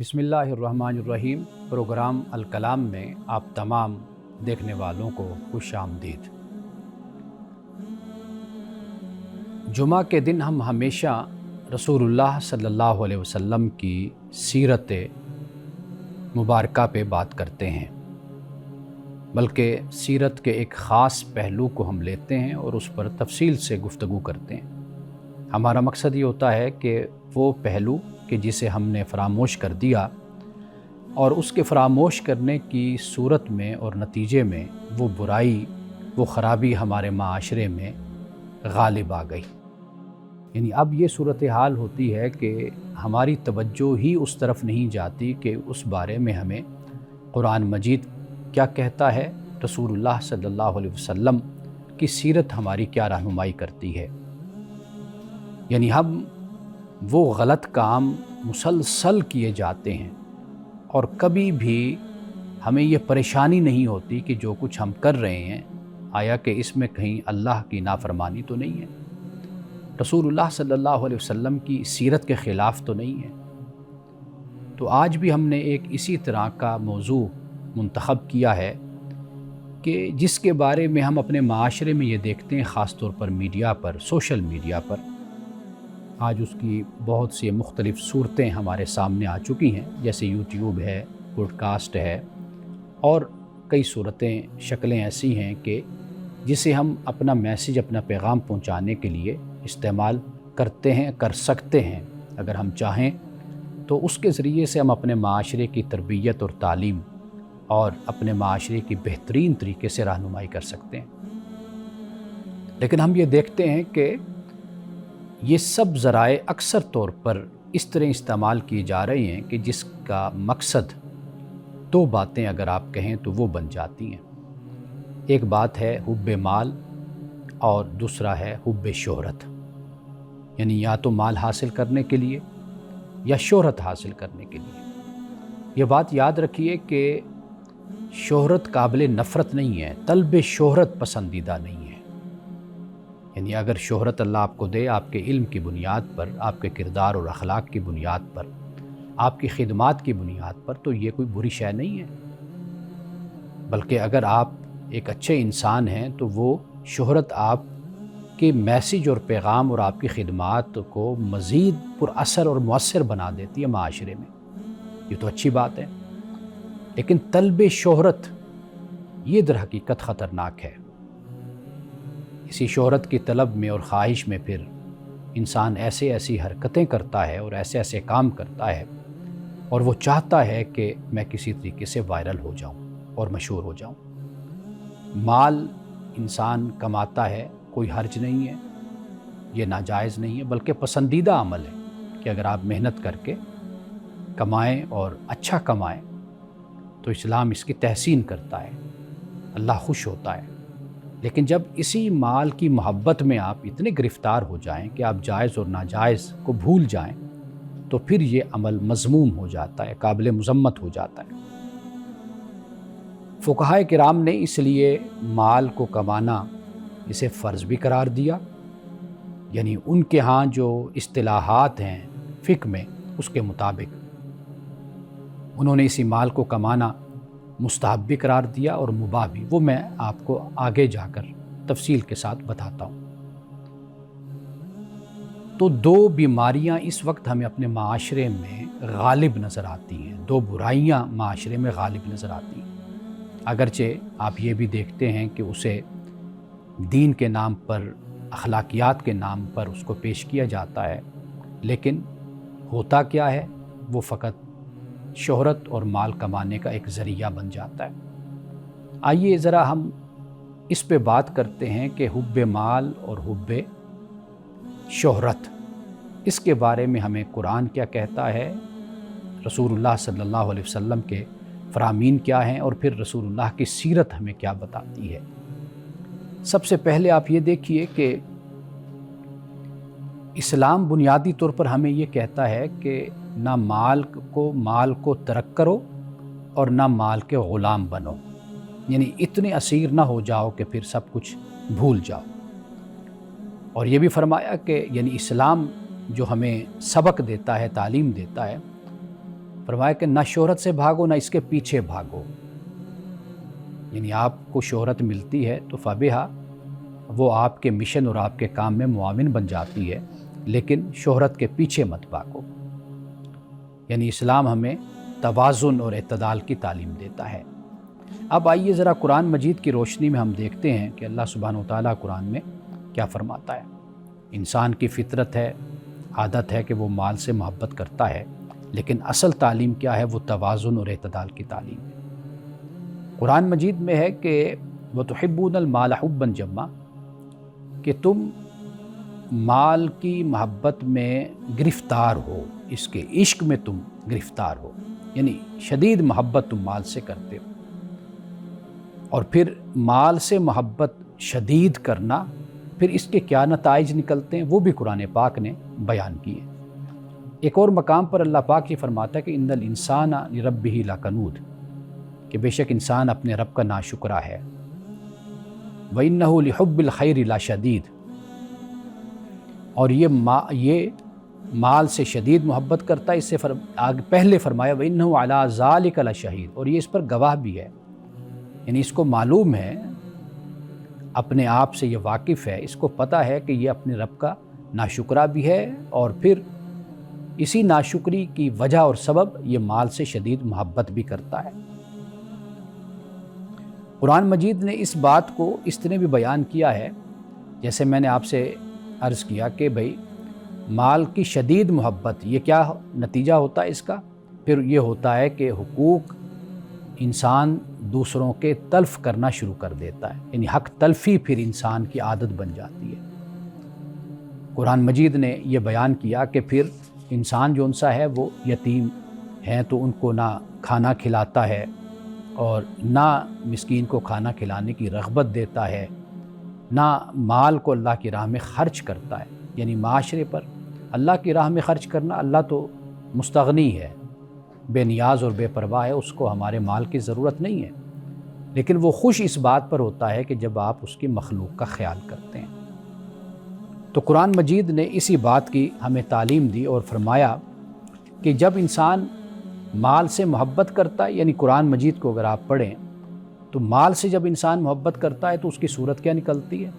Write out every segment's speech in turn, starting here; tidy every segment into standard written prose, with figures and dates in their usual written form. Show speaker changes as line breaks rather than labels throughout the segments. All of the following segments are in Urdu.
بسم اللہ الرحمن الرحیم۔ پروگرام الکلام میں آپ تمام دیکھنے والوں کو خوش آمدید۔ جمعہ کے دن ہم ہمیشہ رسول اللہ صلی اللہ علیہ وسلم کی سیرت مبارکہ پہ بات کرتے ہیں، بلکہ سیرت کے ایک خاص پہلو کو ہم لیتے ہیں اور اس پر تفصیل سے گفتگو کرتے ہیں۔ ہمارا مقصد یہ ہوتا ہے کہ وہ پہلو کہ جسے ہم نے فراموش کر دیا اور اس کے فراموش کرنے کی صورت میں اور نتیجے میں وہ برائی، وہ خرابی ہمارے معاشرے میں غالب آ گئی۔ یعنی اب یہ صورتحال ہوتی ہے کہ ہماری توجہ ہی اس طرف نہیں جاتی کہ اس بارے میں ہمیں قرآن مجید کیا کہتا ہے، رسول اللہ صلی اللہ علیہ وسلم کی سیرت ہماری کیا رہنمائی کرتی ہے۔ یعنی ہم وہ غلط کام مسلسل کیے جاتے ہیں اور کبھی بھی ہمیں یہ پریشانی نہیں ہوتی کہ جو کچھ ہم کر رہے ہیں آیا کہ اس میں کہیں اللہ کی نافرمانی تو نہیں ہے، رسول اللہ صلی اللہ علیہ وسلم کی سیرت کے خلاف تو نہیں ہے۔ تو آج بھی ہم نے ایک اسی طرح کا موضوع منتخب کیا ہے کہ جس کے بارے میں ہم اپنے معاشرے میں یہ دیکھتے ہیں، خاص طور پر میڈیا پر، سوشل میڈیا پر آج اس کی بہت سی مختلف صورتیں ہمارے سامنے آ چکی ہیں، جیسے یوٹیوب ہے، پوڈ کاسٹ ہے، اور کئی صورتیں، شکلیں ایسی ہیں کہ جسے ہم اپنا میسیج، اپنا پیغام پہنچانے کے لیے استعمال کرتے ہیں، کر سکتے ہیں۔ اگر ہم چاہیں تو اس کے ذریعے سے ہم اپنے معاشرے کی تربیت اور تعلیم اور اپنے معاشرے کی بہترین طریقے سے رہنمائی کر سکتے ہیں۔ لیکن ہم یہ دیکھتے ہیں کہ یہ سب ذرائع اکثر طور پر اس طرح استعمال کیے جا رہے ہیں کہ جس کا مقصد دو باتیں اگر آپ کہیں تو وہ بن جاتی ہیں۔ ایک بات ہے حب مال اور دوسرا ہے حب شہرت، یعنی یا تو مال حاصل کرنے کے لیے یا شہرت حاصل کرنے کے لیے۔ یہ بات یاد رکھیے کہ شہرت قابل نفرت نہیں ہے، طلب شہرت پسندیدہ نہیں ہے۔ یعنی اگر شہرت اللہ آپ کو دے آپ کے علم کی بنیاد پر، آپ کے کردار اور اخلاق کی بنیاد پر، آپ کی خدمات کی بنیاد پر، تو یہ کوئی بری شے نہیں ہے۔ بلکہ اگر آپ ایک اچھے انسان ہیں تو وہ شہرت آپ کے میسیج اور پیغام اور آپ کی خدمات کو مزید پر اثر اور مؤثر بنا دیتی ہے معاشرے میں، یہ تو اچھی بات ہے۔ لیکن طلب شہرت یہ در حقیقت خطرناک ہے۔ اسی شہرت کی طلب میں اور خواہش میں پھر انسان ایسی حرکتیں کرتا ہے اور ایسے کام کرتا ہے، اور وہ چاہتا ہے کہ میں کسی طریقے سے وائرل ہو جاؤں اور مشہور ہو جاؤں۔ مال انسان کماتا ہے، کوئی حرج نہیں ہے، یہ ناجائز نہیں ہے، بلکہ پسندیدہ عمل ہے کہ اگر آپ محنت کر کے کمائیں اور اچھا کمائیں تو اسلام اس کی تحسین کرتا ہے، اللہ خوش ہوتا ہے۔ لیکن جب اسی مال کی محبت میں آپ اتنے گرفتار ہو جائیں کہ آپ جائز اور ناجائز کو بھول جائیں تو پھر یہ عمل مذموم ہو جاتا ہے، قابل مذمت ہو جاتا ہے۔ فقہائے کرام نے اس لیے مال کو کمانا اسے فرض بھی قرار دیا، یعنی ان کے ہاں جو اصطلاحات ہیں فقہ میں اس کے مطابق انہوں نے اسی مال کو کمانا مستحب بھی قرار دیا اور مباح بھی، وہ میں آپ کو آگے جا کر تفصیل کے ساتھ بتاتا ہوں۔ تو دو بیماریاں اس وقت ہمیں اپنے معاشرے میں غالب نظر آتی ہیں، دو برائیاں معاشرے میں غالب نظر آتی ہیں۔ اگرچہ آپ یہ بھی دیکھتے ہیں کہ اسے دین کے نام پر، اخلاقیات کے نام پر اس کو پیش کیا جاتا ہے، لیکن ہوتا کیا ہے، وہ فقط شہرت اور مال کمانے کا ایک ذریعہ بن جاتا ہے۔ آئیے ذرا ہم اس پہ بات کرتے ہیں کہ حب مال اور حب شہرت، اس کے بارے میں ہمیں قرآن کیا کہتا ہے، رسول اللہ صلی اللہ علیہ وسلم کے فرامین کیا ہیں، اور پھر رسول اللہ کی سیرت ہمیں کیا بتاتی ہے۔ سب سے پہلے آپ یہ دیکھیے کہ اسلام بنیادی طور پر ہمیں یہ کہتا ہے کہ نہ مال کو ترک کرو اور نہ مال کے غلام بنو، یعنی اتنے اسیر نہ ہو جاؤ کہ پھر سب کچھ بھول جاؤ۔ اور یہ بھی فرمایا کہ یعنی اسلام جو ہمیں سبق دیتا ہے، تعلیم دیتا ہے، فرمایا کہ نہ شہرت سے بھاگو نہ اس کے پیچھے بھاگو، یعنی آپ کو شہرت ملتی ہے تو فبہا، وہ آپ کے مشن اور آپ کے کام میں معاون بن جاتی ہے، لیکن شہرت کے پیچھے مت بھاگو۔ یعنی اسلام ہمیں توازن اور اعتدال کی تعلیم دیتا ہے۔ اب آئیے ذرا قرآن مجید کی روشنی میں ہم دیکھتے ہیں کہ اللہ سبحانہ وتعالیٰ قرآن میں کیا فرماتا ہے۔ انسان کی فطرت ہے، عادت ہے کہ وہ مال سے محبت کرتا ہے، لیکن اصل تعلیم کیا ہے؟ وہ توازن اور اعتدال کی تعلیم ہے۔ قرآن مجید میں ہے کہ وَتُحِبُّونَ الْمَالَ حُبًّا جَمًّا، کہ تم مال کی محبت میں گرفتار ہو، اس کے عشق میں تم گرفتار ہو، یعنی شدید محبت تم مال سے کرتے ہو۔ اور پھر مال سے محبت شدید کرنا، پھر اس کے کیا نتائج نکلتے ہیں وہ بھی قرآن پاک نے بیان کیے۔ ایک اور مقام پر اللہ پاک یہ فرماتا ہے کہ ان الانسان لربہ لکنود، کہ بے شک انسان اپنے رب کا ناشکرا ہے۔ وَإِنَّهُ لِحُبِّ الْخَيْرِ لَشَدِيدٌ، اور یہ مال سے شدید محبت کرتا ہے۔ اس سے پہلے فرمایا وَإِنَّهُ عَلَىٰ ذَلِكَ لَشَهِيدٌ، اور یہ اس پر گواہ بھی ہے، یعنی اس کو معلوم ہے، اپنے آپ سے یہ واقف ہے، اس کو پتہ ہے کہ یہ اپنے رب کا ناشکرا بھی ہے، اور پھر اسی ناشکری کی وجہ اور سبب یہ مال سے شدید محبت بھی کرتا ہے۔ قرآن مجید نے اس بات کو اس طرح بھی بیان کیا ہے، جیسے میں نے آپ سے عرض کیا کہ بھئی مال کی شدید محبت، یہ کیا نتیجہ ہوتا ہے اس کا؟ پھر یہ ہوتا ہے کہ حقوق انسان دوسروں کے تلف کرنا شروع کر دیتا ہے، یعنی حق تلفی پھر انسان کی عادت بن جاتی ہے۔ قرآن مجید نے یہ بیان کیا کہ پھر انسان جو انسا ہے وہ یتیم ہیں تو ان کو نہ کھانا کھلاتا ہے اور نہ مسکین کو کھانا کھلانے کی رغبت دیتا ہے، نہ مال کو اللہ کی راہ میں خرچ کرتا ہے۔ یعنی معاشرے پر اللہ کی راہ میں خرچ کرنا، اللہ تو مستغنی ہے، بے نیاز اور بے پرواہ ہے، اس کو ہمارے مال کی ضرورت نہیں ہے، لیکن وہ خوش اس بات پر ہوتا ہے کہ جب آپ اس کی مخلوق کا خیال کرتے ہیں۔ تو قرآن مجید نے اسی بات کی ہمیں تعلیم دی اور فرمایا کہ جب انسان مال سے محبت کرتا ہے، یعنی قرآن مجید کو اگر آپ پڑھیں تو مال سے جب انسان محبت کرتا ہے تو اس کی صورت کیا نکلتی ہے؟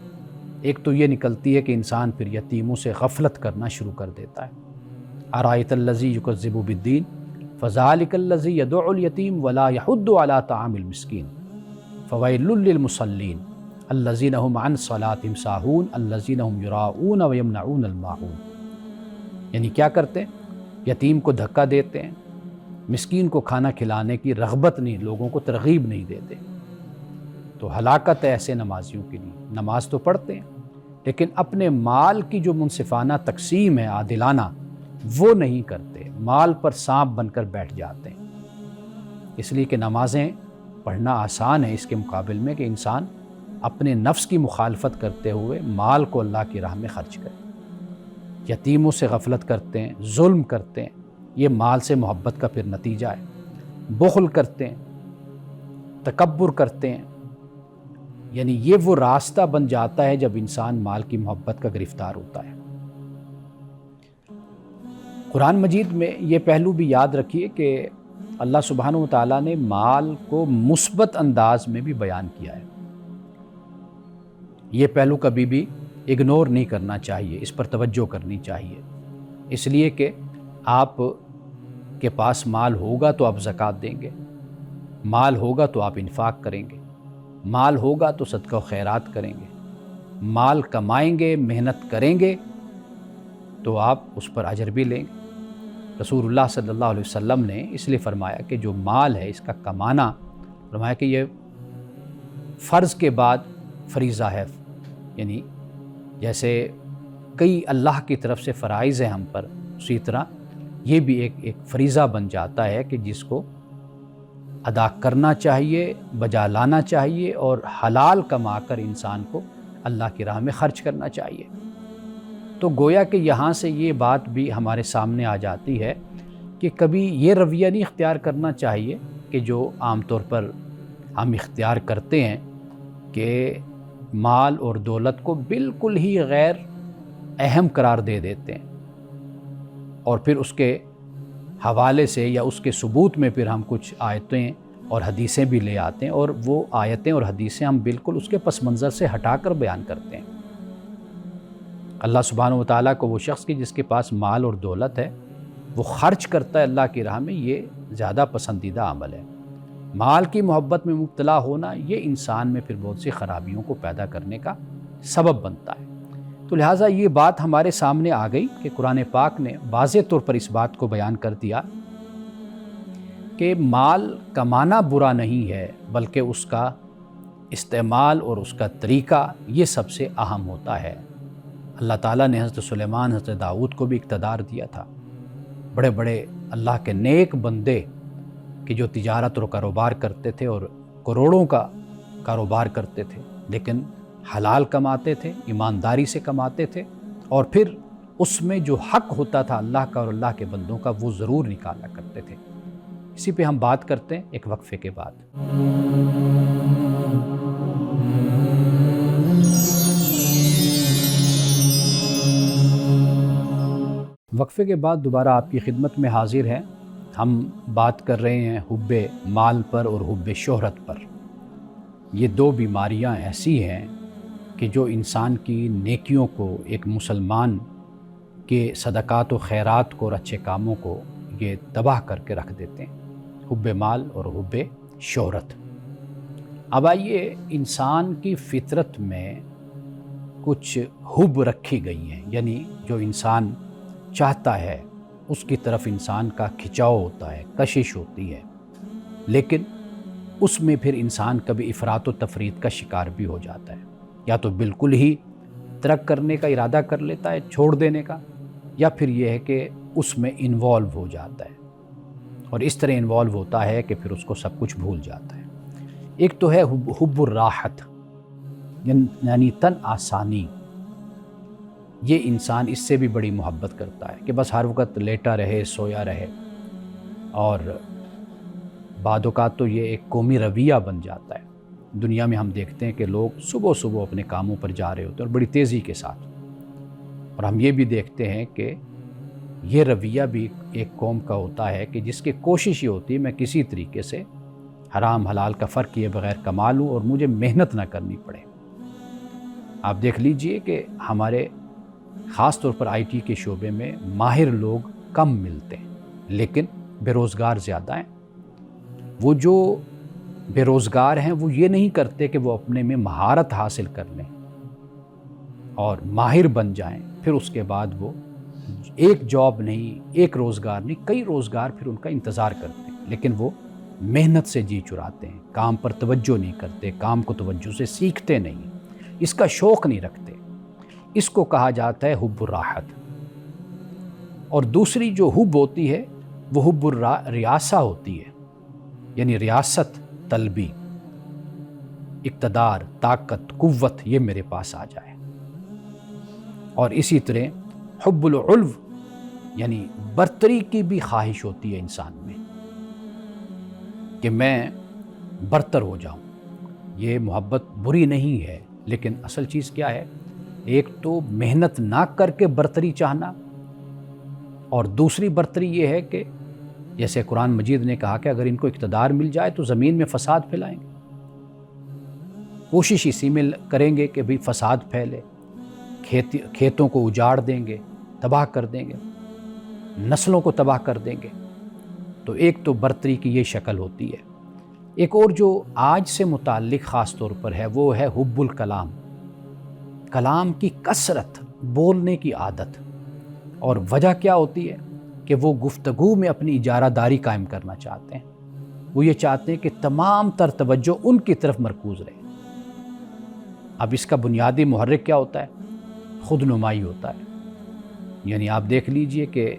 ایک تو یہ نکلتی ہے کہ انسان پھر یتیموں سے غفلت کرنا شروع کر دیتا ہے۔ ارائیت الذی یکذب بالدین فذلک الذی یدع الیتیم ولا یحض علی طعام المسکین فویل للمصلین الذین هم عن صلاتهم ساہون الذین هم یراؤون ویمنعون الماعون، یعنی کیا کرتے ہیں؟ یتیم کو دھکا دیتے ہیں، مسکین کو کھانا کھلانے کی رغبت نہیں، لوگوں کو ترغیب نہیں دیتے۔ تو ہلاکت ہے ایسے نمازیوں کے لیے، نماز تو پڑھتے ہیں لیکن اپنے مال کی جو منصفانہ تقسیم ہے، عادلانہ، وہ نہیں کرتے، مال پر سانپ بن کر بیٹھ جاتے ہیں۔ اس لیے کہ نمازیں پڑھنا آسان ہے اس کے مقابل میں کہ انسان اپنے نفس کی مخالفت کرتے ہوئے مال کو اللہ کی راہ میں خرچ کرے۔ یتیموں سے غفلت کرتے ہیں، ظلم کرتے ہیں، یہ مال سے محبت کا پھر نتیجہ ہے۔ بخل کرتے ہیں، تکبر کرتے ہیں، یعنی یہ وہ راستہ بن جاتا ہے جب انسان مال کی محبت کا گرفتار ہوتا ہے۔ قرآن مجید میں یہ پہلو بھی یاد رکھیے کہ اللہ سبحانہ وتعالیٰ نے مال کو مثبت انداز میں بھی بیان کیا ہے۔ یہ پہلو کبھی بھی اگنور نہیں کرنا چاہیے، اس پر توجہ کرنی چاہیے، اس لیے کہ آپ کے پاس مال ہوگا تو آپ زکوٰۃ دیں گے، مال ہوگا تو آپ انفاق کریں گے، مال ہوگا تو صدقہ و خیرات کریں گے، مال کمائیں گے، محنت کریں گے تو آپ اس پر اجر بھی لیں گے۔ رسول اللہ صلی اللہ علیہ وسلم نے اس لیے فرمایا کہ جو مال ہے اس کا کمانا، فرمایا کہ یہ فرض کے بعد فریضہ ہے، یعنی جیسے کئی اللہ کی طرف سے فرائض ہیں ہم پر، اسی طرح یہ بھی ایک فریضہ بن جاتا ہے کہ جس کو ادا کرنا چاہیے، بجا لانا چاہیے اور حلال کما کر انسان کو اللہ کی راہ میں خرچ کرنا چاہیے۔ تو گویا کہ یہاں سے یہ بات بھی ہمارے سامنے آ جاتی ہے کہ کبھی یہ رویہ نہیں اختیار کرنا چاہیے کہ جو عام طور پر ہم اختیار کرتے ہیں کہ مال اور دولت کو بالکل ہی غیر اہم قرار دے دیتے ہیں اور پھر اس کے حوالے سے یا اس کے ثبوت میں پھر ہم کچھ آیتیں اور حدیثیں بھی لے آتے ہیں، اور وہ آیتیں اور حدیثیں ہم بالکل اس کے پس منظر سے ہٹا کر بیان کرتے ہیں۔ اللہ سبحانہ و تعالیٰ کو وہ شخص کی جس کے پاس مال اور دولت ہے، وہ خرچ کرتا ہے اللہ کی راہ میں، یہ زیادہ پسندیدہ عمل ہے۔ مال کی محبت میں مبتلا ہونا یہ انسان میں پھر بہت سی خرابیوں کو پیدا کرنے کا سبب بنتا ہے۔ تو لہٰذا یہ بات ہمارے سامنے آ گئی کہ قرآن پاک نے واضح طور پر اس بات کو بیان کر دیا کہ مال کمانا برا نہیں ہے، بلکہ اس کا استعمال اور اس کا طریقہ یہ سب سے اہم ہوتا ہے۔ اللہ تعالیٰ نے حضرت سلیمان، حضرت داؤد کو بھی اقتدار دیا تھا۔ بڑے بڑے اللہ کے نیک بندے کہ جو تجارت اور کاروبار کرتے تھے اور کروڑوں کا کاروبار کرتے تھے، لیکن حلال کماتے تھے، ایمانداری سے کماتے تھے، اور پھر اس میں جو حق ہوتا تھا اللہ کا اور اللہ کے بندوں کا وہ ضرور نکالا کرتے تھے۔ اسی پہ ہم بات کرتے ہیں ایک وقفے کے بعد۔ وقفے کے بعد دوبارہ آپ کی خدمت میں حاضر ہیں۔ ہم بات کر رہے ہیں حب مال پر اور حب شہرت پر۔ یہ دو بیماریاں ایسی ہیں کہ جو انسان کی نیکیوں کو، ایک مسلمان کے صدقات و خیرات کو اور اچھے کاموں کو یہ تباہ کر کے رکھ دیتے ہیں، حب مال اور حب شہرت۔ اب آئیے، انسان کی فطرت میں کچھ حب رکھی گئی ہیں، یعنی جو انسان چاہتا ہے اس کی طرف انسان کا کھچاؤ ہوتا ہے، کشش ہوتی ہے، لیکن اس میں پھر انسان کبھی افراط و تفریط کا شکار بھی ہو جاتا ہے، یا تو بالکل ہی ترک کرنے کا ارادہ کر لیتا ہے، چھوڑ دینے کا، یا پھر یہ ہے کہ اس میں انوالو ہو جاتا ہے، اور اس طرح انوالو ہوتا ہے کہ پھر اس کو سب کچھ بھول جاتا ہے۔ ایک تو ہے حب الراحت، یعنی تن آسانی۔ یہ انسان اس سے بھی بڑی محبت کرتا ہے کہ بس ہر وقت لیٹا رہے، سویا رہے، اور بعد اوقات تو یہ ایک قومی رویہ بن جاتا ہے۔ دنیا میں ہم دیکھتے ہیں کہ لوگ صبح صبح اپنے کاموں پر جا رہے ہوتے ہیں اور بڑی تیزی کے ساتھ، اور ہم یہ بھی دیکھتے ہیں کہ یہ رویہ بھی ایک قوم کا ہوتا ہے کہ جس کی کوشش یہ ہوتی ہے میں کسی طریقے سے حرام حلال کا فرق کیے بغیر کما لوں اور مجھے محنت نہ کرنی پڑے۔ آپ دیکھ لیجئے کہ ہمارے خاص طور پر آئی ٹی کے شعبے میں ماہر لوگ کم ملتے ہیں، لیکن بے روزگار زیادہ ہیں۔ وہ جو بے روزگار ہیں وہ یہ نہیں کرتے کہ وہ اپنے میں مہارت حاصل کر لیں اور ماہر بن جائیں، پھر اس کے بعد وہ ایک جاب نہیں، ایک روزگار نہیں، کئی روزگار پھر ان کا انتظار کرتے ہیں، لیکن وہ محنت سے جی چراتے ہیں، کام پر توجہ نہیں کرتے، کام کو توجہ سے سیکھتے نہیں، اس کا شوق نہیں رکھتے۔ اس کو کہا جاتا ہے حب الراحت۔ اور دوسری جو حب ہوتی ہے وہ حب الریاسہ ہوتی ہے، یعنی ریاست طلبی، اقتدار، طاقت، قوت، یہ میرے پاس آ جائے۔ اور اسی طرح حب العلو، یعنی برتری کی بھی خواہش ہوتی ہے انسان میں کہ میں برتر ہو جاؤں۔ یہ محبت بری نہیں ہے، لیکن اصل چیز کیا ہے؟ ایک تو محنت نہ کر کے برتری چاہنا، اور دوسری برتری یہ ہے کہ جیسے قرآن مجید نے کہا کہ اگر ان کو اقتدار مل جائے تو زمین میں فساد پھیلائیں گے، کوشش اسی میں کریں گے کہ بھی فساد پھیلے، کھیتوں کو اجاڑ دیں گے، تباہ کر دیں گے، نسلوں کو تباہ کر دیں گے۔ تو ایک تو برتری کی یہ شکل ہوتی ہے۔ ایک اور جو آج سے متعلق خاص طور پر ہے وہ ہے حب الکلام، کلام کی کثرت، بولنے کی عادت۔ اور وجہ کیا ہوتی ہے کہ وہ گفتگو میں اپنی اجارہ داری قائم کرنا چاہتے ہیں، وہ یہ چاہتے ہیں کہ تمام تر توجہ ان کی طرف مرکوز رہے۔ اب اس کا بنیادی محرک کیا ہوتا ہے؟ خود نمائی ہوتا ہے۔ یعنی آپ دیکھ لیجئے کہ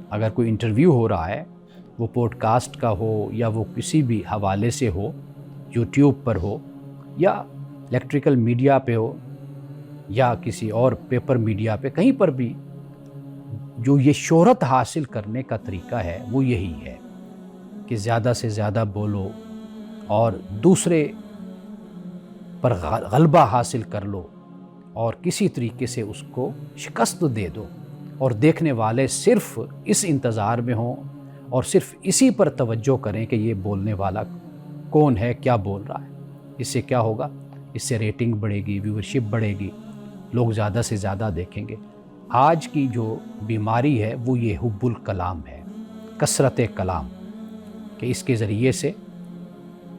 اگر کوئی انٹرویو ہو رہا ہے، وہ پوڈ کاسٹ کا ہو یا وہ کسی بھی حوالے سے ہو، یوٹیوب پر ہو یا الیکٹریکل میڈیا پہ ہو یا کسی اور پیپر میڈیا پہ، کہیں پر بھی جو یہ شہرت حاصل کرنے کا طریقہ ہے وہ یہی ہے کہ زیادہ سے زیادہ بولو اور دوسرے پر غلبہ حاصل کر لو اور کسی طریقے سے اس کو شکست دے دو، اور دیکھنے والے صرف اس انتظار میں ہوں اور صرف اسی پر توجہ کریں کہ یہ بولنے والا کون ہے، کیا بول رہا ہے۔ اس سے کیا ہوگا؟ اس سے ریٹنگ بڑھے گی، ویورشپ بڑھے گی، لوگ زیادہ سے زیادہ دیکھیں گے۔ آج کی جو بیماری ہے وہ یہ حب الکلام ہے، کثرت کلام، کہ اس کے ذریعے سے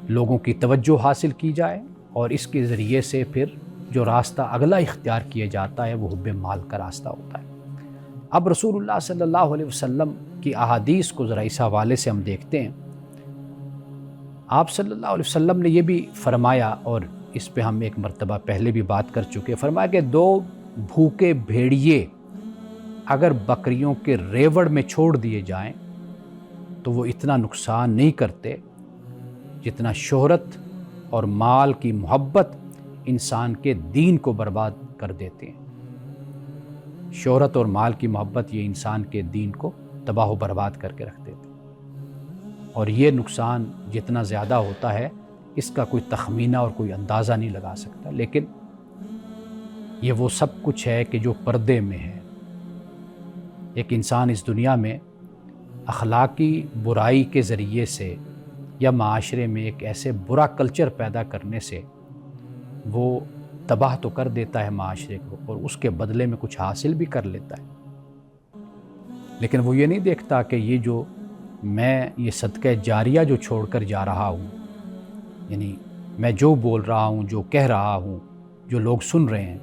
لوگوں کی توجہ حاصل کی جائے اور اس کے ذریعے سے پھر جو راستہ اگلا اختیار کیا جاتا ہے وہ حب مال کا راستہ ہوتا ہے۔ اب رسول اللہ صلی اللہ علیہ وسلم کی احادیث کو ذرا اس حوالے سے ہم دیکھتے ہیں۔ آپ صلی اللہ علیہ وسلم نے یہ بھی فرمایا، اور اس پہ ہم ایک مرتبہ پہلے بھی بات کر چکے، فرمایا کہ 2 بھوکے بھیڑیے اگر بکریوں کے ریوڑ میں چھوڑ دیے جائیں تو وہ اتنا نقصان نہیں کرتے جتنا شہرت اور مال کی محبت انسان کے دین کو برباد کر دیتے ہیں۔ شہرت اور مال کی محبت یہ انسان کے دین کو تباہ و برباد کر کے رکھ دیتے ہیں، اور یہ نقصان جتنا زیادہ ہوتا ہے اس کا کوئی تخمینہ اور کوئی اندازہ نہیں لگا سکتا، لیکن یہ وہ سب کچھ ہے کہ جو پردے میں ہے۔ ایک انسان اس دنیا میں اخلاقی برائی کے ذریعے سے یا معاشرے میں ایک ایسے برا کلچر پیدا کرنے سے وہ تباہ تو کر دیتا ہے معاشرے کو، اور اس کے بدلے میں کچھ حاصل بھی کر لیتا ہے، لیکن وہ یہ نہیں دیکھتا کہ یہ جو میں یہ صدقہ جاریہ جو چھوڑ کر جا رہا ہوں، یعنی میں جو بول رہا ہوں، جو کہہ رہا ہوں، جو لوگ سن رہے ہیں،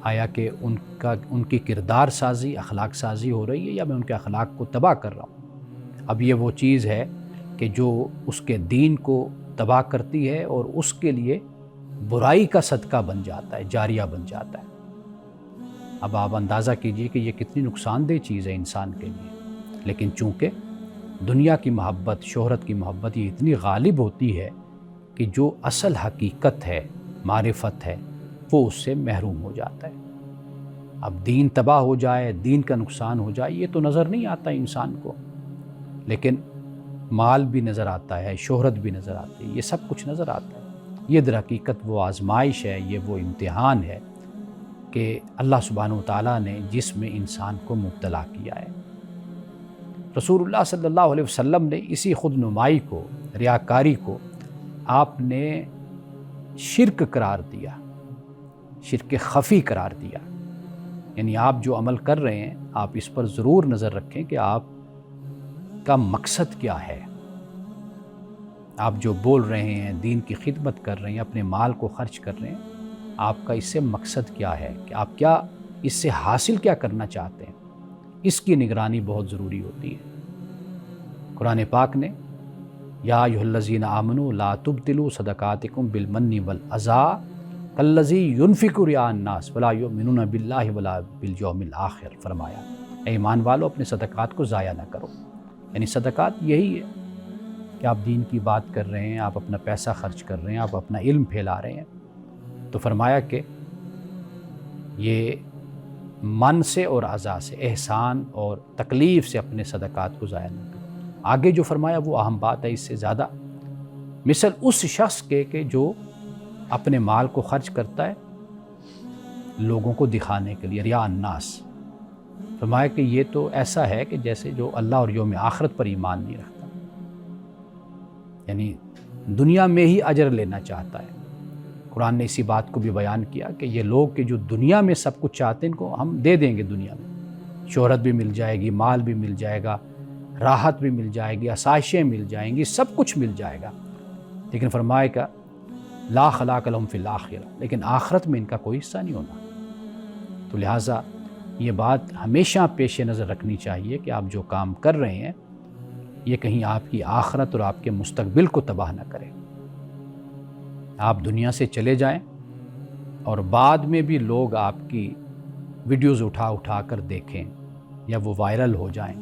آیا کہ ان کی کردار سازی، اخلاق سازی ہو رہی ہے، یا میں ان کے اخلاق کو تباہ کر رہا ہوں۔ اب یہ وہ چیز ہے کہ جو اس کے دین کو تباہ کرتی ہے اور اس کے لیے برائی کا صدقہ بن جاتا ہے، جاریہ بن جاتا ہے۔ اب آپ اندازہ کیجئے کہ یہ کتنی نقصان دہ چیز ہے انسان کے لیے، لیکن چونکہ دنیا کی محبت، شہرت کی محبت یہ اتنی غالب ہوتی ہے کہ جو اصل حقیقت ہے، معرفت ہے، وہ اس سے محروم ہو جاتا ہے۔ اب دین تباہ ہو جائے، دین کا نقصان ہو جائے، یہ تو نظر نہیں آتا انسان کو، لیکن مال بھی نظر آتا ہے، شہرت بھی نظر آتی ہے، یہ سب کچھ نظر آتا ہے۔ یہ در حقیقت وہ آزمائش ہے، یہ وہ امتحان ہے کہ اللہ سبحانہ وتعالیٰ نے جس میں انسان کو مبتلا کیا ہے۔ رسول اللہ صلی اللہ علیہ وسلم نے اسی خود نمائی کو، ریاکاری کو آپ نے شرک قرار دیا، شرک خفی قرار دیا۔ یعنی آپ جو عمل کر رہے ہیں آپ اس پر ضرور نظر رکھیں کہ آپ کا مقصد کیا ہے۔ آپ جو بول رہے ہیں، دین کی خدمت کر رہے ہیں، اپنے مال کو خرچ کر رہے ہیں، آپ کا اس سے مقصد کیا ہے، کہ آپ کیا اس سے حاصل کیا کرنا چاہتے ہیں، اس کی نگرانی بہت ضروری ہوتی ہے۔ قرآن پاک نے یا ایھا الذین آمنوا لا تبطلوا صدقاتکم بالمن والعذی کالذی ينفق رئاء الناس ولا یؤمنون باللہ ولا بالیوم الآخر، فرمایا اے ایمان والو اپنے صدقات کو ضائع نہ کرو۔ یعنی صدقات یہی ہے کہ آپ دین کی بات کر رہے ہیں، آپ اپنا پیسہ خرچ کر رہے ہیں، آپ اپنا علم پھیلا رہے ہیں، تو فرمایا کہ یہ من سے اور عزا سے، احسان اور تکلیف سے اپنے صدقات کو ضائع نہ کرو۔ آگے جو فرمایا وہ اہم بات ہے اس سے زیادہ، مثل اس شخص کے کہ جو اپنے مال کو خرچ کرتا ہے لوگوں کو دکھانے کے لیے، ریا الناس، فرمایا کہ یہ تو ایسا ہے کہ جیسے جو اللہ اور یوم آخرت پر ایمان نہیں رکھتا، یعنی دنیا میں ہی اجر لینا چاہتا ہے۔ قرآن نے اسی بات کو بھی بیان کیا کہ یہ لوگ کہ جو دنیا میں سب کچھ چاہتے ہیں ان کو ہم دے دیں گے، دنیا میں شہرت بھی مل جائے گی، مال بھی مل جائے گا، راحت بھی مل جائے گی، آسائشیں مل جائیں گی، سب کچھ مل جائے گا، لیکن فرمائے کہ لا خلاق لهم فی الآخرہ، لیکن آخرت میں ان کا کوئی حصہ نہیں ہونا۔ تو لہٰذا یہ بات ہمیشہ پیش نظر رکھنی چاہیے کہ آپ جو کام کر رہے ہیں یہ کہیں آپ کی آخرت اور آپ کے مستقبل کو تباہ نہ کرے۔ آپ دنیا سے چلے جائیں اور بعد میں بھی لوگ آپ کی ویڈیوز اٹھا اٹھا کر دیکھیں یا وہ وائرل ہو جائیں،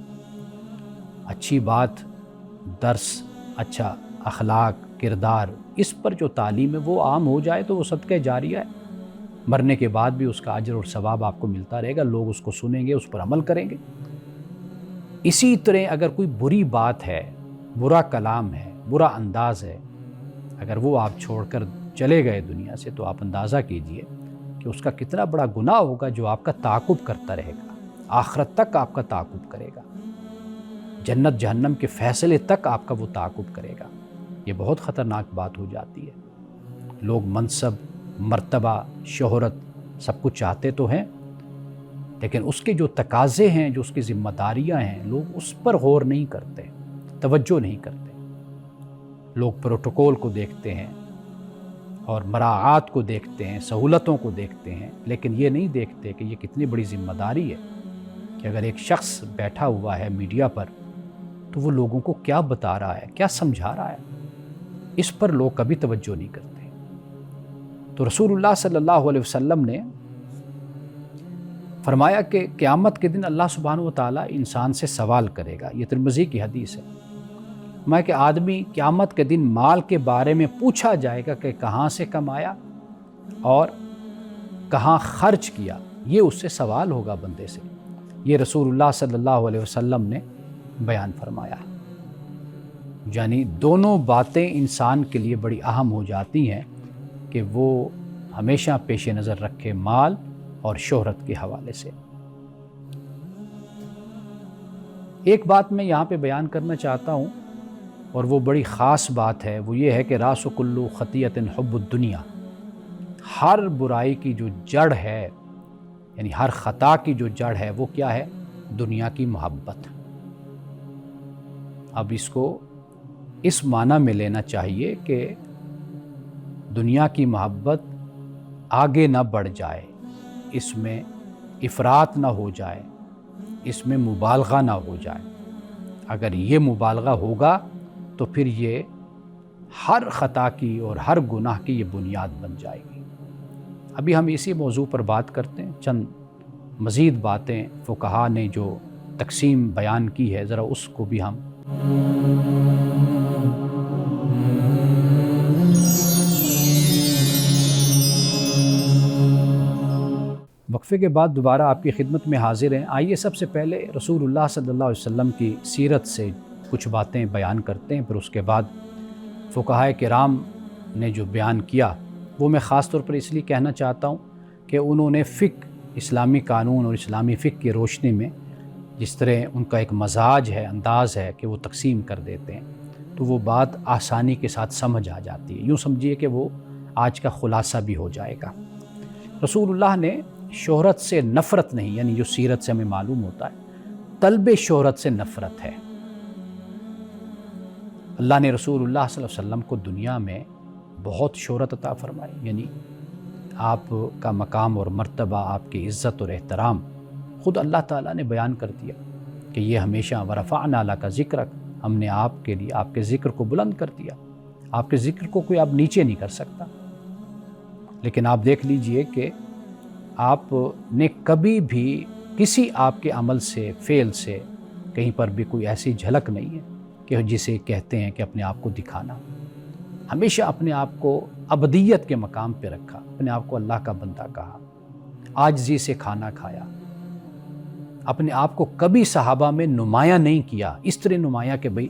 اچھی بات، درس، اچھا اخلاق، کردار، اس پر جو تعلیم ہے وہ عام ہو جائے تو وہ صدقہ جاریہ ہے، مرنے کے بعد بھی اس کا اجر اور ثواب آپ کو ملتا رہے گا، لوگ اس کو سنیں گے، اس پر عمل کریں گے۔ اسی طرح اگر کوئی بری بات ہے، برا کلام ہے، برا انداز ہے، اگر وہ آپ چھوڑ کر چلے گئے دنیا سے تو آپ اندازہ کیجئے کہ اس کا کتنا بڑا گناہ ہوگا جو آپ کا تعاقب کرتا رہے گا، آخرت تک آپ کا تعاقب کرے گا۔ جنت جہنم کے فیصلے تک آپ کا وہ تعاقب کرے گا۔ یہ بہت خطرناک بات ہو جاتی ہے۔ لوگ منصب، مرتبہ، شہرت سب کچھ چاہتے تو ہیں، لیکن اس کے جو تقاضے ہیں، جو اس کی ذمہ داریاں ہیں، لوگ اس پر غور نہیں کرتے، توجہ نہیں کرتے۔ لوگ پروٹوکول کو دیکھتے ہیں اور مراعات کو دیکھتے ہیں، سہولتوں کو دیکھتے ہیں، لیکن یہ نہیں دیکھتے کہ یہ کتنی بڑی ذمہ داری ہے کہ اگر ایک شخص بیٹھا ہوا ہے میڈیا پر تو وہ لوگوں کو کیا بتا رہا ہے، کیا سمجھا رہا ہے، اس پر لوگ کبھی توجہ نہیں کرتے۔ تو رسول اللہ صلی اللہ علیہ وسلم نے فرمایا کہ قیامت کے دن اللہ سبحانہ و تعالیٰ انسان سے سوال کرے گا۔ یہ ترمذی کی حدیث ہے کہ آدمی قیامت کے دن مال کے بارے میں پوچھا جائے گا کہ کہاں سے کمایا اور کہاں خرچ کیا، یہ اس سے سوال ہوگا بندے سے۔ یہ رسول اللہ صلی اللہ علیہ وسلم نے بیان فرمایا۔ یعنی دونوں باتیں انسان کے لیے بڑی اہم ہو جاتی ہیں کہ وہ ہمیشہ پیش نظر رکھے، مال اور شہرت کے حوالے سے۔ ایک بات میں یہاں پہ بیان کرنا چاہتا ہوں، اور وہ بڑی خاص بات ہے، وہ یہ ہے کہ راس کل خطیۃ حب الدنیا، ہر برائی کی جو جڑ ہے، یعنی ہر خطا کی جو جڑ ہے وہ کیا ہے؟ دنیا کی محبت۔ اب اس کو اس معنی میں لینا چاہیے کہ دنیا کی محبت آگے نہ بڑھ جائے، اس میں افراط نہ ہو جائے، اس میں مبالغہ نہ ہو جائے۔ اگر یہ مبالغہ ہوگا تو پھر یہ ہر خطا کی اور ہر گناہ کی یہ بنیاد بن جائے گی۔ ابھی ہم اسی موضوع پر بات کرتے ہیں، چند مزید باتیں فقہا نے جو تقسیم بیان کی ہے، ذرا اس کو بھی ہم وقفے کے بعد دوبارہ آپ کی خدمت میں حاضر ہیں۔ آئیے سب سے پہلے رسول اللہ صلی اللہ علیہ وسلم کی سیرت سے کچھ باتیں بیان کرتے ہیں، پھر اس کے بعد فقہائے کرام نے جو بیان کیا وہ میں خاص طور پر اس لیے کہنا چاہتا ہوں کہ انہوں نے فقہ، اسلامی قانون اور اسلامی فقہ کی روشنی میں جس طرح ان کا ایک مزاج ہے، انداز ہے کہ وہ تقسیم کر دیتے ہیں، تو وہ بات آسانی کے ساتھ سمجھ آ جاتی ہے۔ یوں سمجھیے کہ وہ آج کا خلاصہ بھی ہو جائے گا۔ رسول اللہ نے شہرت سے نفرت نہیں، یعنی جو سیرت سے ہمیں معلوم ہوتا ہے، طلب شہرت سے نفرت ہے۔ اللہ نے رسول اللہ صلی اللہ علیہ وسلم کو دنیا میں بہت شہرت عطا فرمائی، یعنی آپ کا مقام اور مرتبہ، آپ کی عزت اور احترام خود اللہ تعالیٰ نے بیان کر دیا کہ یہ ہمیشہ ورفعنا لک ذکرک، ہم نے آپ کے لیے آپ کے ذکر کو بلند کر دیا۔ آپ کے ذکر کو کوئی آپ نیچے نہیں کر سکتا۔ لیکن آپ دیکھ لیجئے کہ آپ نے کبھی بھی کسی آپ کے عمل سے، فعل سے کہیں پر بھی کوئی ایسی جھلک نہیں ہے کہ جسے کہتے ہیں کہ اپنے آپ کو دکھانا۔ ہمیشہ اپنے آپ کو ابدیت کے مقام پہ رکھا، اپنے آپ کو اللہ کا بندہ کہا، عاجزی سے کھانا کھایا، اپنے آپ کو کبھی صحابہ میں نمایاں نہیں کیا، اس طرح نمایاں کہ بھئی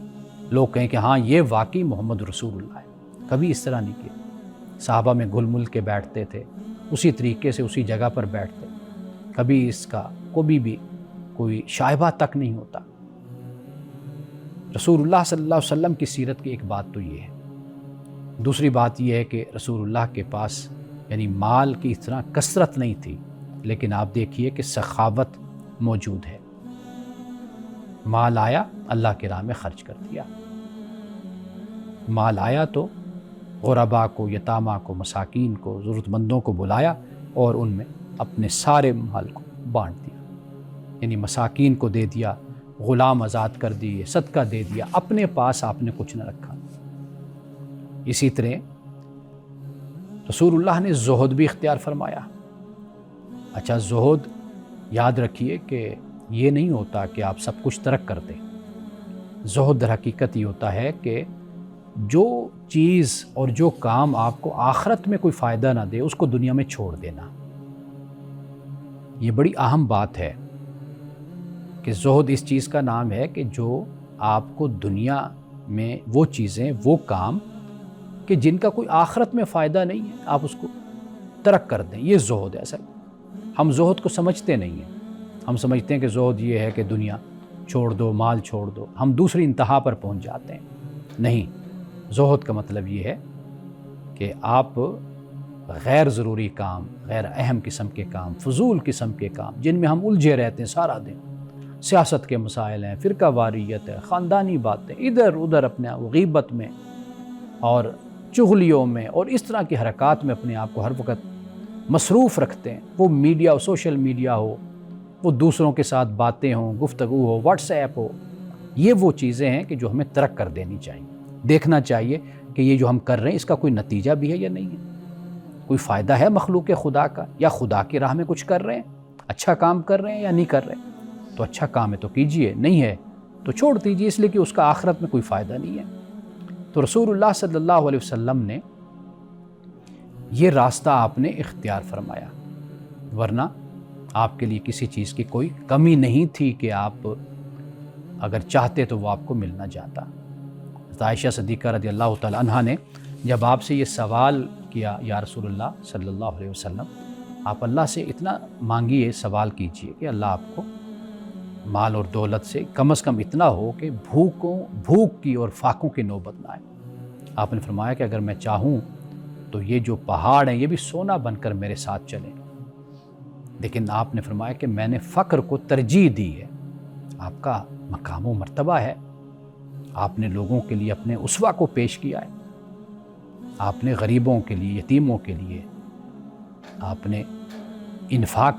لوگ کہیں کہ ہاں یہ واقعی محمد رسول اللہ ہے، کبھی اس طرح نہیں کیا۔ صحابہ میں گھل مل کے بیٹھتے تھے، اسی طریقے سے اسی جگہ پر بیٹھتے، کبھی اس کا کبھی بھی کوئی شائبہ تک نہیں ہوتا۔ رسول اللہ صلی اللہ علیہ وسلم کی سیرت کی ایک بات تو یہ ہے۔ دوسری بات یہ ہے کہ رسول اللہ کے پاس یعنی مال کی اتنا کثرت نہیں تھی، لیکن آپ دیکھیے کہ سخاوت موجود ہے۔ مال آیا، اللہ کی راہ میں خرچ کر دیا۔ مال آیا تو غربا کو، یتامہ کو، مساکین کو، ضرورت مندوں کو بلایا اور ان میں اپنے سارے مال کو بانٹ دیا، یعنی مساکین کو دے دیا، غلام آزاد کر دیے، صدقہ دے دیا، اپنے پاس آپ نے کچھ نہ رکھا۔ اسی طرح رسول اللہ نے زہد بھی اختیار فرمایا۔ اچھا، زہد یاد رکھیے کہ یہ نہیں ہوتا کہ آپ سب کچھ ترک کر دیں۔ زہد در حقیقت یہ ہوتا ہے کہ جو چیز اور جو کام آپ کو آخرت میں کوئی فائدہ نہ دے اس کو دنیا میں چھوڑ دینا۔ یہ بڑی اہم بات ہے کہ زہد اس چیز کا نام ہے کہ جو آپ کو دنیا میں وہ چیزیں، وہ کام کہ جن کا کوئی آخرت میں فائدہ نہیں ہے، آپ اس کو ترک کر دیں، یہ زہد ہے۔ اصل ہم زہد کو سمجھتے نہیں ہیں، ہم سمجھتے ہیں کہ زہد یہ ہے کہ دنیا چھوڑ دو، مال چھوڑ دو، ہم دوسری انتہا پر پہنچ جاتے ہیں۔ نہیں، زہد کا مطلب یہ ہے کہ آپ غیر ضروری کام، غیر اہم قسم کے کام، فضول قسم کے کام جن میں ہم الجھے رہتے ہیں سارا دن، سیاست کے مسائل ہیں، فرقہ واریت ہے، خاندانی باتیں، ادھر ادھر اپنے غیبت میں اور چغلیوں میں اور اس طرح کی حرکات میں اپنے آپ کو ہر وقت مصروف رکھتے ہیں۔ وہ میڈیا ہو، سوشل میڈیا ہو، وہ دوسروں کے ساتھ باتیں ہوں، گفتگو ہو، واٹس ایپ ہو، یہ وہ چیزیں ہیں کہ جو ہمیں ترک کر دینی چاہیے۔ دیکھنا چاہیے کہ یہ جو ہم کر رہے ہیں اس کا کوئی نتیجہ بھی ہے یا نہیں ہے، کوئی فائدہ ہے مخلوق خدا کا، یا خدا کی راہ میں کچھ کر رہے ہیں، اچھا کام کر رہے ہیں یا نہیں کر رہے ہیں۔ تو اچھا کام ہے تو کیجئے، نہیں ہے تو چھوڑ دیجئے، اس لیے کہ اس کا آخرت میں کوئی فائدہ نہیں ہے۔ تو رسول اللہ صلی اللہ علیہ وسلم نے یہ راستہ آپ نے اختیار فرمایا، ورنہ آپ کے لیے کسی چیز کی کوئی کمی نہیں تھی کہ آپ اگر چاہتے تو وہ آپ کو مل نہ جاتا۔ عائشہ صدیقہ رضی اللہ تعالی عنہا نے جب آپ سے یہ سوال کیا، یا رسول اللہ صلی اللہ علیہ وسلم، آپ اللہ سے اتنا مانگیے، سوال کیجئے کہ اللہ آپ کو مال اور دولت سے کم از کم اتنا ہو کہ بھوک کی اور فاقوں کی نوبت نہ آئے۔ آپ نے فرمایا کہ اگر میں چاہوں تو یہ جو پہاڑ ہیں یہ بھی سونا بن کر میرے ساتھ چلیں، لیکن آپ نے فرمایا کہ میں نے فقر کو ترجیح دی ہے۔ آپ کا مقام و مرتبہ ہے، آپ نے لوگوں کے لیے اپنے اسوہ کو پیش کیا ہے، آپ نے غریبوں کے لیے، یتیموں کے لیے آپ نے انفاق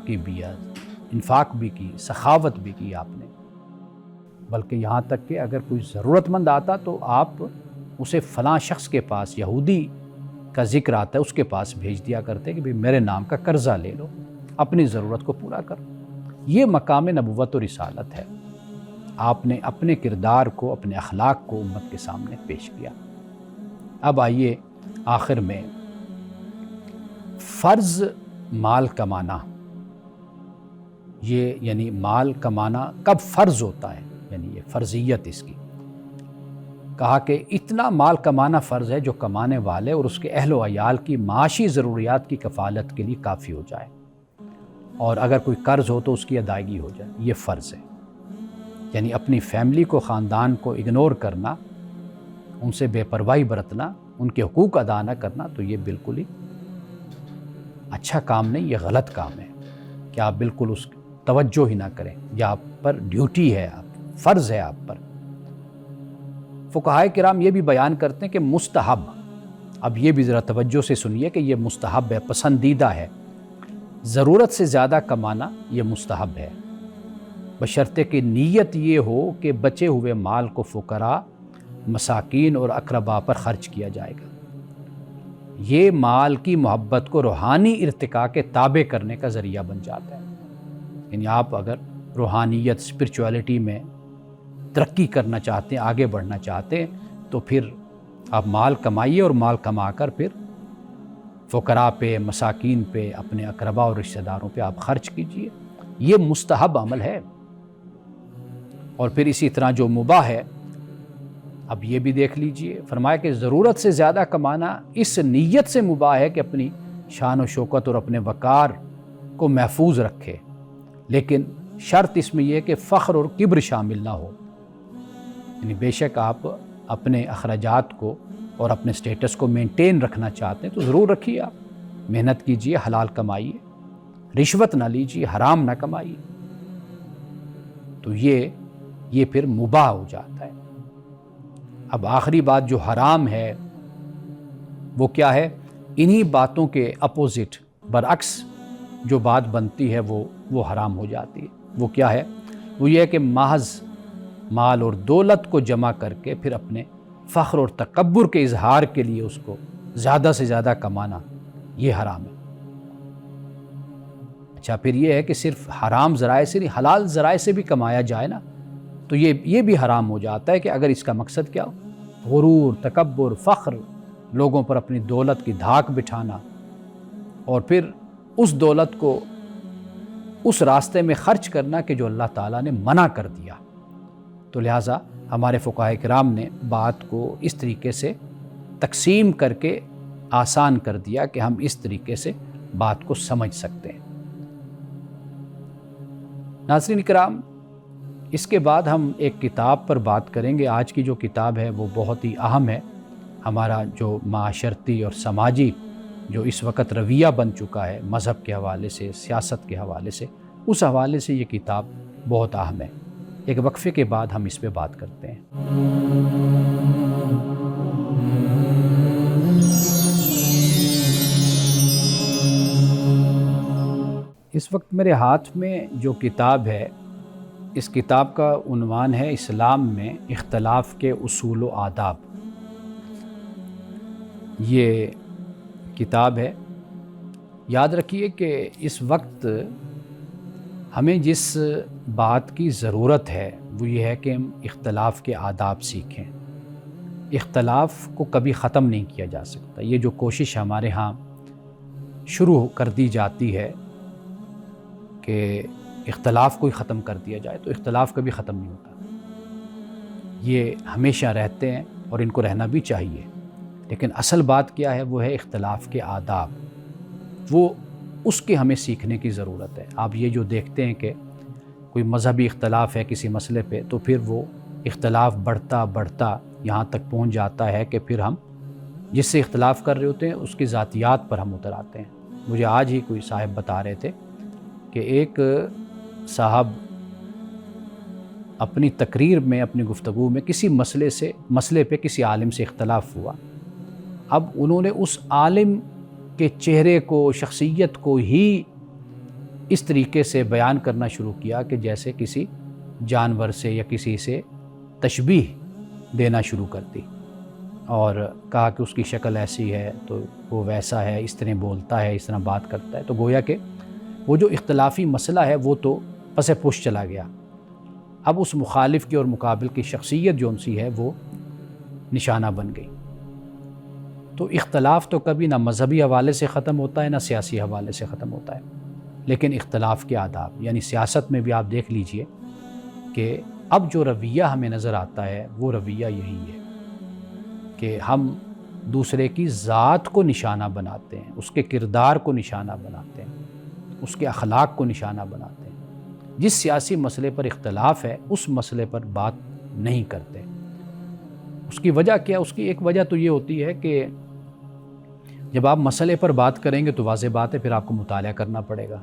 بھی کی، سخاوت بھی کی آپ نے، بلکہ یہاں تک کہ اگر کوئی ضرورت مند آتا تو آپ اسے فلاں شخص کے پاس، یہودی کا ذکر آتا ہے، اس کے پاس بھیج دیا کرتے کہ میرے نام کا قرضہ لے لو، اپنی ضرورت کو پورا کرو۔ یہ مقام نبوت و رسالت ہے۔ آپ نے اپنے کردار کو، اپنے اخلاق کو امت کے سامنے پیش کیا۔ اب آئیے آخر میں فرض مال کمانا، یہ یعنی مال کمانا کب فرض ہوتا ہے، یعنی یہ فرضیت اس کی۔ کہا کہ اتنا مال کمانا فرض ہے جو کمانے والے اور اس کے اہل و عیال کی معاشی ضروریات کی کفالت کے لیے کافی ہو جائے، اور اگر کوئی قرض ہو تو اس کی ادائیگی ہو جائے، یہ فرض ہے۔ یعنی اپنی فیملی کو، خاندان کو اگنور کرنا، ان سے بے پرواہی برتنا، ان کے حقوق ادا نہ کرنا، تو یہ بالکل ہی اچھا کام نہیں، یہ غلط کام ہے کہ آپ بالکل اس توجہ ہی نہ کریں۔ یہ آپ پر ڈیوٹی ہے، فرض ہے آپ پر۔ فقہائے کرام یہ بھی بیان کرتے ہیں کہ مستحب، اب یہ بھی ذرا توجہ سے سنیے کہ یہ مستحب ہے، پسندیدہ ہے۔ ضرورت سے زیادہ کمانا یہ مستحب ہے، بشرطے کہ نیت یہ ہو کہ بچے ہوئے مال کو فقراء، مساکین اور اقرباء پر خرچ کیا جائے گا۔ یہ مال کی محبت کو روحانی ارتقاء کے تابع کرنے کا ذریعہ بن جاتا ہے۔ یعنی آپ اگر روحانیت، اسپرچولیٹی میں ترقی کرنا چاہتے ہیں، آگے بڑھنا چاہتے ہیں، تو پھر آپ مال کمائیے، اور مال کما کر پھر فقراء پہ، مساکین پہ، اپنے اقرباء اور رشتہ داروں پہ آپ خرچ کیجئے۔ یہ مستحب عمل ہے۔ اور پھر اسی طرح جو مباح ہے، اب یہ بھی دیکھ لیجئے، فرمایا کہ ضرورت سے زیادہ کمانا اس نیت سے مباح ہے کہ اپنی شان و شوکت اور اپنے وقار کو محفوظ رکھے، لیکن شرط اس میں یہ ہے کہ فخر اور کبر شامل نہ ہو۔ یعنی بے شک آپ اپنے اخراجات کو اور اپنے سٹیٹس کو مینٹین رکھنا چاہتے ہیں تو ضرور رکھیے، آپ محنت کیجئے، حلال کمائیے، رشوت نہ لیجئے، حرام نہ کمائیے، تو یہ پھر مباح ہو جاتا ہے۔ اب آخری بات جو حرام ہے وہ کیا ہے؟ انہی باتوں کے اپوزٹ، برعکس جو بات بنتی ہے وہ حرام ہو جاتی ہے۔ وہ کیا ہے؟ وہ یہ ہے کہ محض مال اور دولت کو جمع کر کے پھر اپنے فخر اور تکبر کے اظہار کے لیے اس کو زیادہ سے زیادہ کمانا، یہ حرام ہے۔ اچھا، پھر یہ ہے کہ صرف حرام ذرائع سے نہیں، حلال ذرائع سے بھی کمایا جائے نا، تو یہ بھی حرام ہو جاتا ہے کہ اگر اس کا مقصد کیا ہو؟ غرور، تکبر، فخر، لوگوں پر اپنی دولت کی دھاک بٹھانا، اور پھر اس دولت کو اس راستے میں خرچ کرنا کہ جو اللہ تعالیٰ نے منع کر دیا۔ تو لہٰذا ہمارے فقہائے کرام نے بات کو اس طریقے سے تقسیم کر کے آسان کر دیا کہ ہم اس طریقے سے بات کو سمجھ سکتے ہیں۔ ناظرین کرام، اس کے بعد ہم ایک کتاب پر بات کریں گے۔ آج کی جو کتاب ہے وہ بہت ہی اہم ہے، ہمارا جو معاشرتی اور سماجی جو اس وقت رویہ بن چکا ہے مذہب کے حوالے سے، سیاست کے حوالے سے، اس حوالے سے یہ کتاب بہت اہم ہے۔ ایک وقفے کے بعد ہم اس پہ بات کرتے ہیں۔ اس وقت میرے ہاتھ میں جو کتاب ہے، اس کتاب کا عنوان ہے اسلام میں اختلاف کے اصول و آداب۔ یہ کتاب ہے۔ یاد رکھیے کہ اس وقت ہمیں جس بات کی ضرورت ہے وہ یہ ہے کہ ہم اختلاف کے آداب سیکھیں۔ اختلاف کو کبھی ختم نہیں کیا جا سکتا۔ یہ جو کوشش ہمارے ہاں شروع کر دی جاتی ہے کہ اختلاف کو ہی ختم کر دیا جائے، تو اختلاف کبھی ختم نہیں ہوتا۔ یہ ہمیشہ رہتے ہیں اور ان کو رہنا بھی چاہیے، لیکن اصل بات کیا ہے وہ ہے اختلاف کے آداب۔ وہ اس کے ہمیں سیکھنے کی ضرورت ہے۔ آپ یہ جو دیکھتے ہیں کہ کوئی مذہبی اختلاف ہے کسی مسئلے پہ، تو پھر وہ اختلاف بڑھتا بڑھتا یہاں تک پہنچ جاتا ہے کہ پھر ہم جس سے اختلاف کر رہے ہوتے ہیں اس کی ذاتیات پر ہم اتر آتے ہیں۔ مجھے آج ہی کوئی صاحب بتا رہے تھے کہ ایک صاحب اپنی تقریر میں، اپنی گفتگو میں کسی مسئلے پہ کسی عالم سے اختلاف ہوا۔ اب انہوں نے اس عالم کے چہرے کو، شخصیت کو ہی اس طریقے سے بیان کرنا شروع کیا کہ جیسے کسی جانور سے یا کسی سے تشبیہ دینا شروع کر دی، اور کہا کہ اس کی شکل ایسی ہے تو وہ ویسا ہے، اس طرح بولتا ہے، اس طرح بات کرتا ہے۔ تو گویا کہ وہ جو اختلافی مسئلہ ہے وہ تو پس پش چلا گیا۔ اب اس مخالف کی اور مقابل کی شخصیت جو ان سی ہے وہ نشانہ بن گئی۔ تو اختلاف تو کبھی نہ مذہبی حوالے سے ختم ہوتا ہے، نہ سیاسی حوالے سے ختم ہوتا ہے، لیکن اختلاف کے آداب، یعنی سیاست میں بھی آپ دیکھ لیجئے کہ اب جو رویہ ہمیں نظر آتا ہے وہ رویہ یہی ہے کہ ہم دوسرے کی ذات کو نشانہ بناتے ہیں، اس کے کردار کو نشانہ بناتے ہیں، اس کے اخلاق کو نشانہ بناتے ہیں۔ جس سیاسی مسئلے پر اختلاف ہے اس مسئلے پر بات نہیں کرتے۔ اس کی وجہ کیا؟ اس کی ایک وجہ تو یہ ہوتی ہے کہ جب آپ مسئلے پر بات کریں گے تو واضح بات ہے پھر آپ کو مطالعہ کرنا پڑے گا،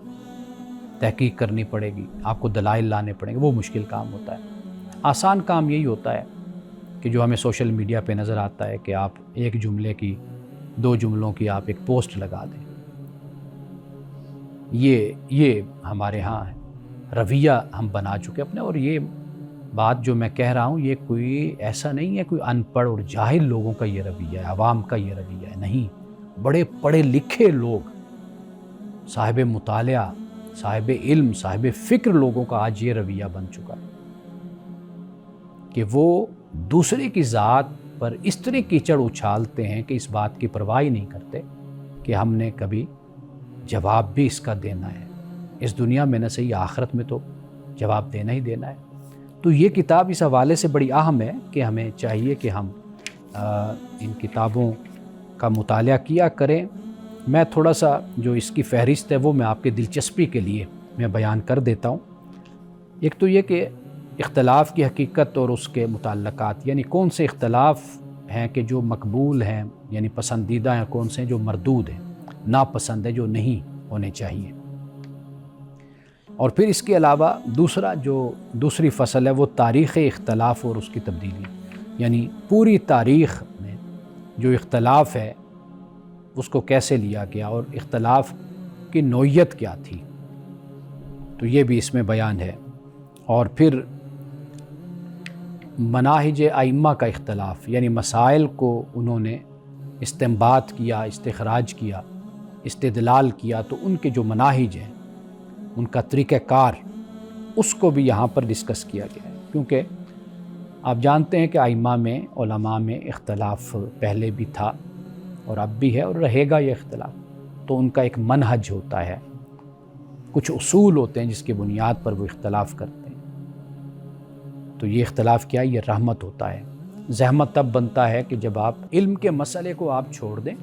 تحقیق کرنی پڑے گی، آپ کو دلائل لانے پڑیں گے۔ وہ مشکل کام ہوتا ہے۔ آسان کام یہی ہوتا ہے کہ جو ہمیں سوشل میڈیا پہ نظر آتا ہے کہ آپ ایک جملے کی، 2 جملوں کی آپ ایک پوسٹ لگا دیں۔ یہ ہمارے ہاں رویہ ہم بنا چکے اپنے، اور یہ بات جو میں کہہ رہا ہوں یہ کوئی ایسا نہیں ہے کوئی ان پڑھ اور جاہل لوگوں کا یہ رویہ ہے، عوام کا یہ رویہ ہے، نہیں، بڑے پڑھے لکھے لوگ، صاحب مطالعہ، صاحب علم، صاحب فکر لوگوں کا آج یہ رویہ بن چکا ہے کہ وہ دوسرے کی ذات پر اس طرح کیچڑ اچھالتے ہیں کہ اس بات کی پرواہ ہی نہیں کرتے کہ ہم نے کبھی جواب بھی اس کا دینا ہے، اس دنیا میں نہ صحیح آخرت میں تو جواب دینا ہی دینا ہے۔ تو یہ کتاب اس حوالے سے بڑی اہم ہے کہ ہمیں چاہیے کہ ہم ان کتابوں کا مطالعہ کیا کریں۔ میں تھوڑا سا جو اس کی فہرست ہے وہ میں آپ کے دلچسپی کے لیے میں بیان کر دیتا ہوں۔ ایک تو یہ کہ اختلاف کی حقیقت اور اس کے متعلقات، یعنی کون سے اختلاف ہیں کہ جو مقبول ہیں یعنی پسندیدہ ہیں، کون سے ہیں جو مردود ہیں، ناپسند ہیں، جو نہیں ہونے چاہیے۔ اور پھر اس کے علاوہ دوسری فصل ہے وہ تاریخ اختلاف اور اس کی تبدیلی، یعنی پوری تاریخ میں جو اختلاف ہے اس کو کیسے لیا گیا اور اختلاف کی نوعیت کیا تھی، تو یہ بھی اس میں بیان ہے۔ اور پھر مناہج ائمہ کا اختلاف، یعنی مسائل کو انہوں نے استنباط کیا، استخراج کیا، استدلال کیا، تو ان کے جو مناہج ہیں، ان کا طریقہ کار، اس کو بھی یہاں پر ڈسکس کیا گیا ہے۔ کیونکہ آپ جانتے ہیں کہ ائمہ میں، علماء میں اختلاف پہلے بھی تھا اور اب بھی ہے اور رہے گا یہ اختلاف۔ تو ان کا ایک منہج ہوتا ہے، کچھ اصول ہوتے ہیں جس کی بنیاد پر وہ اختلاف کرتے ہیں۔ تو یہ اختلاف کیا ہے؟ یہ رحمت ہوتا ہے۔ زحمت تب بنتا ہے کہ جب آپ علم کے مسئلے کو آپ چھوڑ دیں،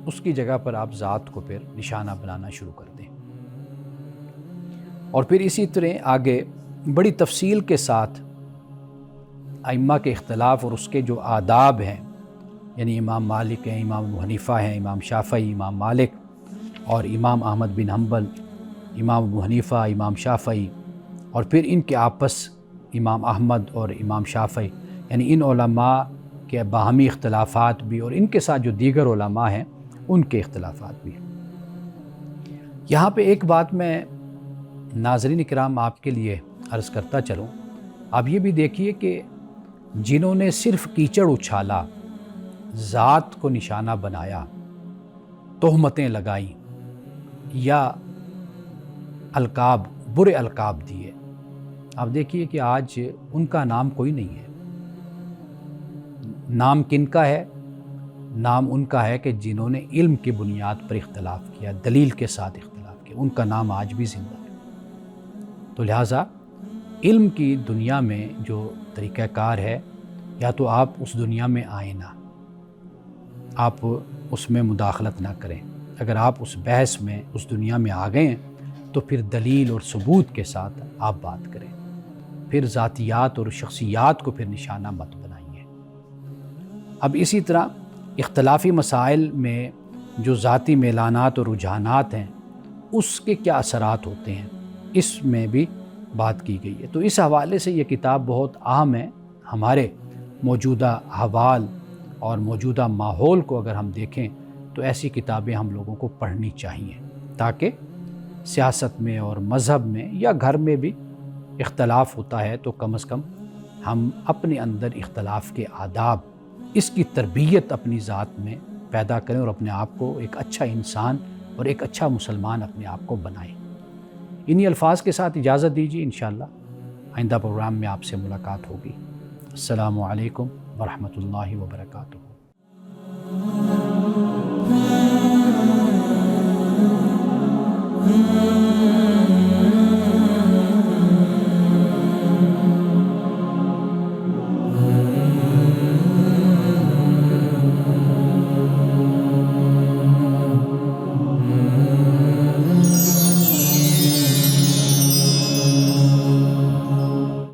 اس کی جگہ پر آپ ذات کو پھر نشانہ بنانا شروع کر دیں۔ اور پھر اسی طرح آگے بڑی تفصیل کے ساتھ ائمہ کے اختلاف اور اس کے جو آداب ہیں، یعنی امام مالک ہیں، امام ابو حنیفہ ہیں، امام شافعی، امام مالک اور امام احمد بن حنبل، امام ابو حنیفہ، امام شافعی، اور پھر ان کے آپس امام احمد اور امام شافعی، یعنی ان علماء کے باہمی اختلافات بھی اور ان کے ساتھ جو دیگر علماء ہیں ان کے اختلافات بھی ہیں۔ یہاں پہ ایک بات میں ناظرین کرام آپ کے لیے عرض کرتا چلوں، آپ یہ بھی دیکھیے کہ جنہوں نے صرف کیچڑ اچھالا، ذات کو نشانہ بنایا، تہمتیں لگائیں یا القاب، برے القاب دیے، آپ دیکھیے کہ آج ان کا نام کوئی نہیں ہے۔ نام کن کا ہے؟ نام ان کا ہے کہ جنہوں نے علم کی بنیاد پر اختلاف کیا، دلیل کے ساتھ اختلاف کیا، ان کا نام آج بھی زندہ ہے۔ تو لہٰذا علم کی دنیا میں جو طریقہ کار ہے، یا تو آپ اس دنیا میں آئیں نہ، آپ اس میں مداخلت نہ کریں۔ اگر آپ اس بحث میں، اس دنیا میں آ گئے ہیں تو پھر دلیل اور ثبوت کے ساتھ آپ بات کریں، پھر ذاتیات اور شخصیات کو پھر نشانہ مت بنائیے۔ اب اسی طرح اختلافی مسائل میں جو ذاتی میلانات اور رجحانات ہیں، اس کے کیا اثرات ہوتے ہیں، اس میں بھی بات کی گئی ہے۔ تو اس حوالے سے یہ کتاب بہت اہم ہے۔ ہمارے موجودہ احوال اور موجودہ ماحول کو اگر ہم دیکھیں تو ایسی کتابیں ہم لوگوں کو پڑھنی چاہیے، تاکہ سیاست میں اور مذہب میں یا گھر میں بھی اختلاف ہوتا ہے تو کم از کم ہم اپنے اندر اختلاف کے آداب، اس کی تربیت اپنی ذات میں پیدا کریں اور اپنے آپ کو ایک اچھا انسان اور ایک اچھا مسلمان اپنے آپ کو بنائیں۔ انہی الفاظ کے ساتھ اجازت دیجیے، انشاءاللہ آئندہ پروگرام میں آپ سے ملاقات ہوگی۔ السلام علیکم ورحمۃ اللہ وبرکاتہ۔